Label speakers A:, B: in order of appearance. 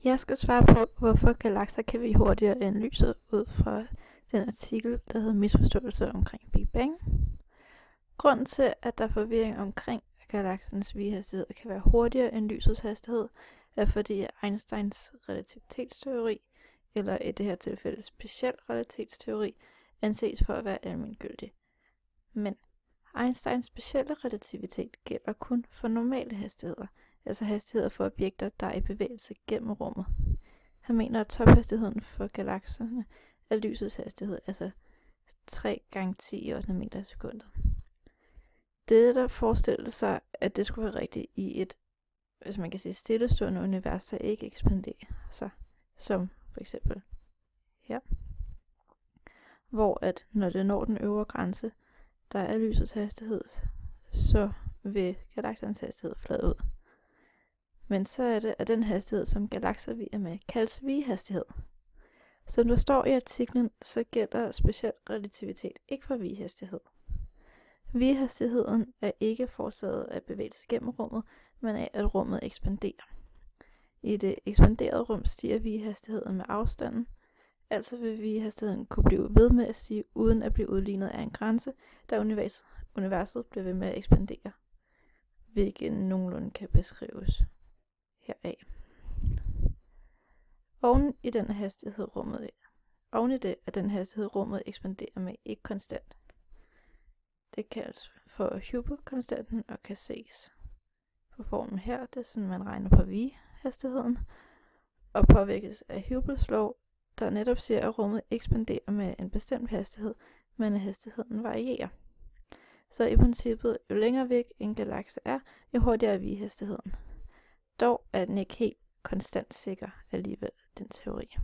A: Jeg skal svare på, hvorfor galakser kan være hurtigere end lyset ud fra den artikel, der hedder Misforståelse omkring Big Bang. Grunden til, at der er forvirring omkring, at galaksernes vigehastighed kan være hurtigere end lysets hastighed, er fordi Einsteins relativitetsteori, eller i det her tilfælde speciel relativitetsteori, anses for at være almengyldig. Men Einsteins specielle relativitet gælder kun for normale hastigheder, altså hastigheder for objekter, der er i bevægelse gennem rummet. Han mener, at tophastigheden for galakserne er lysets hastighed, altså 3 gange 10 meter i sekundet. Det er der forestille sig, at det skulle være rigtigt i et, hvis man kan sige, stillestående univers, der ikke ekspanderer sig, som for eksempel her, hvor at når det når den øvre grænse, der er lysets hastighed, så vil galaksernes hastighed flade ud. Men så er det, at den hastighed, som galakser viger med, kaldes vigehastighed. Som der står i artiklen, så gælder speciel relativitet ikke for vigehastighed. Vigehastigheden er ikke forårsaget af bevægelse gennem rummet, men af, at rummet ekspanderer. I det ekspanderede rum stiger vigehastigheden med afstanden, altså vil vigehastigheden kunne blive ved med at stige, uden at blive udlignet af en grænse, da universet bliver ved med at ekspandere, hvilket nogenlunde kan beskrives heraf. Oven i det, at den hastighed rummet ekspanderer med, ikke konstant. Det kaldes for Hubble-konstanten og kan ses på formen her. Det er sådan, man regner på vigehastigheden, og påvirkes af Hubbles lov, der netop siger, at rummet ekspanderer med en bestemt hastighed, men at hastigheden varierer. Så i princippet, jo længere væk en galakse er, jo hurtigere er vigehastigheden. Dog er den ikke helt konstant sikker alligevel, den teori.